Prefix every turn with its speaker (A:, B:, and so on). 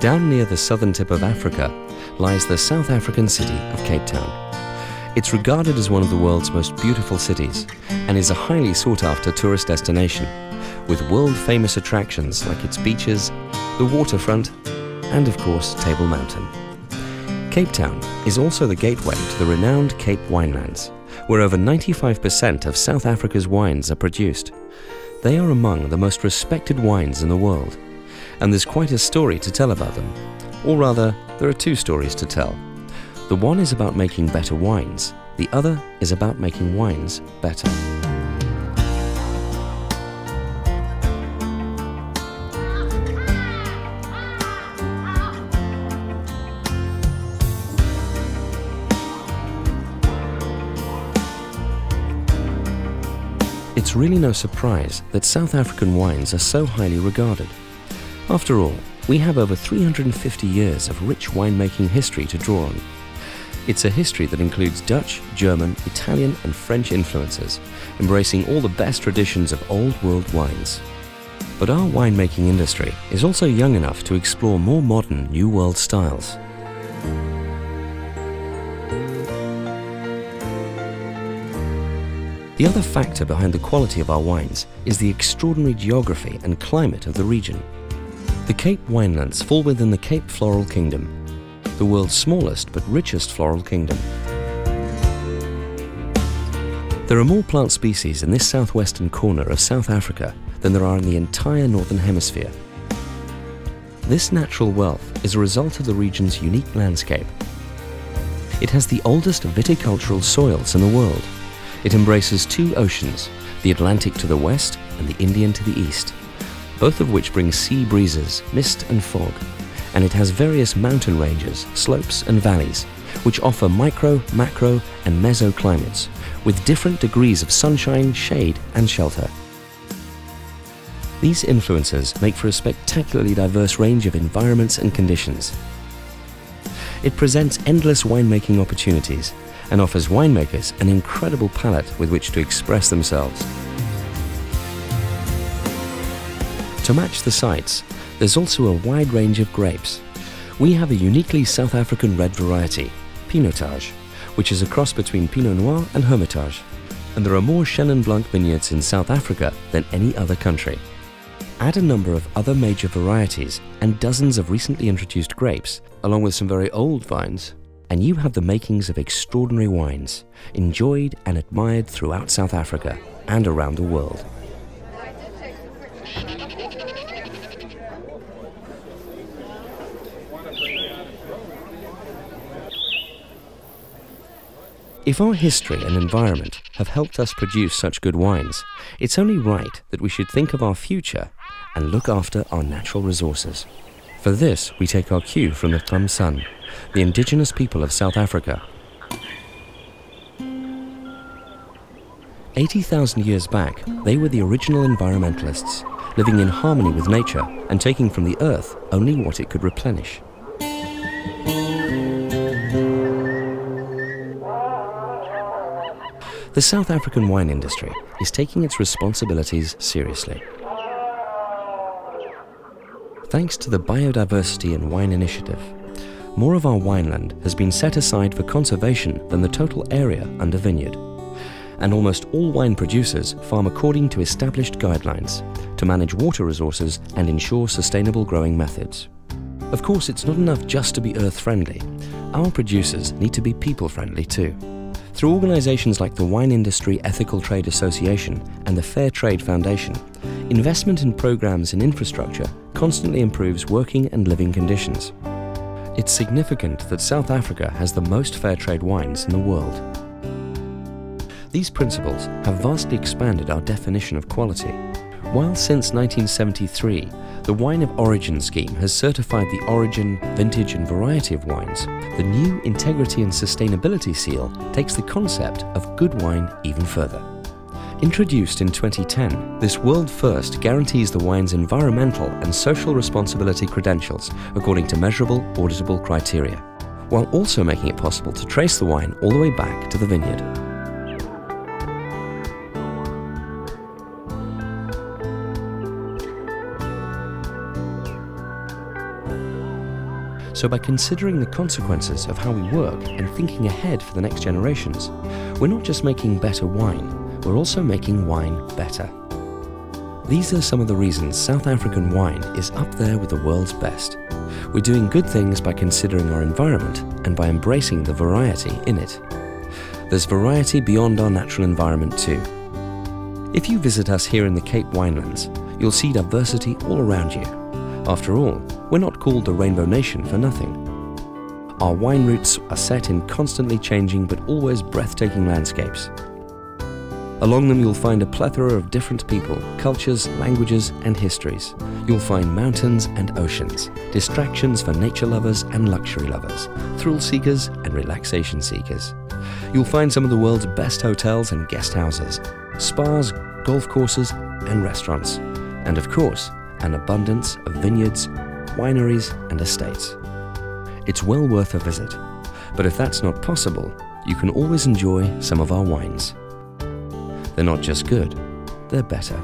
A: Down near the southern tip of Africa lies the South African city of Cape Town. It's regarded as one of the world's most beautiful cities and is a highly sought-after tourist destination, with world-famous attractions like its beaches, the waterfront, and of course Table Mountain. Cape Town is also the gateway to the renowned Cape Winelands, where over 95% of South Africa's wines are produced. They are among the most respected wines in the world, and there's quite a story to tell about them. Or rather, there are two stories to tell. The one is about making better wines, the other is about making wines better. It's really no surprise that South African wines are so highly regarded. After all, we have over 350 years of rich winemaking history to draw on. It's a history that includes Dutch, German, Italian and French influences, embracing all the best traditions of old world wines. But our winemaking industry is also young enough to explore more modern New World styles. The other factor behind the quality of our wines is the extraordinary geography and climate of the region. The Cape Winelands fall within the Cape Floral Kingdom, the world's smallest but richest floral kingdom. There are more plant species in this southwestern corner of South Africa than there are in the entire Northern Hemisphere. This natural wealth is a result of the region's unique landscape. It has the oldest viticultural soils in the world. It embraces two oceans, the Atlantic to the west and the Indian to the east, both of which bring sea breezes, mist and fog, and it has various mountain ranges, slopes and valleys, which offer micro, macro and mesoclimates, with different degrees of sunshine, shade and shelter. These influences make for a spectacularly diverse range of environments and conditions. It presents endless winemaking opportunities and offers winemakers an incredible palette with which to express themselves. To match the sites, there's also a wide range of grapes. We have a uniquely South African red variety, Pinotage, which is a cross between Pinot Noir and Hermitage, and there are more Chenin Blanc vineyards in South Africa than any other country. Add a number of other major varieties and dozens of recently introduced grapes, along with some very old vines, and you have the makings of extraordinary wines, enjoyed and admired throughout South Africa and around the world. If our history and environment have helped us produce such good wines, it's only right that we should think of our future and look after our natural resources. For this, we take our cue from the Thamsan, the indigenous people of South Africa. 80,000 years back, they were the original environmentalists, living in harmony with nature and taking from the earth only what it could replenish. The South African wine industry is taking its responsibilities seriously. Thanks to the Biodiversity and Wine Initiative, more of our wineland has been set aside for conservation than the total area under vineyard. And almost all wine producers farm according to established guidelines to manage water resources and ensure sustainable growing methods. Of course, it's not enough just to be earth-friendly. Our producers need to be people-friendly too. Through organizations like the Wine Industry Ethical Trade Association and the Fair Trade Foundation, investment in programs in infrastructure constantly improves working and living conditions. It's significant that South Africa has the most fair trade wines in the world. These principles have vastly expanded our definition of quality. While since 1973, the Wine of Origin scheme has certified the origin, vintage and variety of wines, the new Integrity and Sustainability seal takes the concept of good wine even further. Introduced in 2010, this world first guarantees the wine's environmental and social responsibility credentials according to measurable, auditable criteria, while also making it possible to trace the wine all the way back to the vineyard. So by considering the consequences of how we work and thinking ahead for the next generations, we're not just making better wine, we're also making wine better. These are some of the reasons South African wine is up there with the world's best. We're doing good things by considering our environment and by embracing the variety in it. There's variety beyond our natural environment too. If you visit us here in the Cape Winelands, you'll see diversity all around you. After all, we're not called the Rainbow Nation for nothing. Our wine routes are set in constantly changing but always breathtaking landscapes. Along them you'll find a plethora of different people, cultures, languages and histories. You'll find mountains and oceans, distractions for nature lovers and luxury lovers, thrill seekers and relaxation seekers. You'll find some of the world's best hotels and guest houses, spas, golf courses and restaurants, and of course, an abundance of vineyards, wineries and estates. It's well worth a visit, but if that's not possible, you can always enjoy some of our wines. They're not just good, they're better.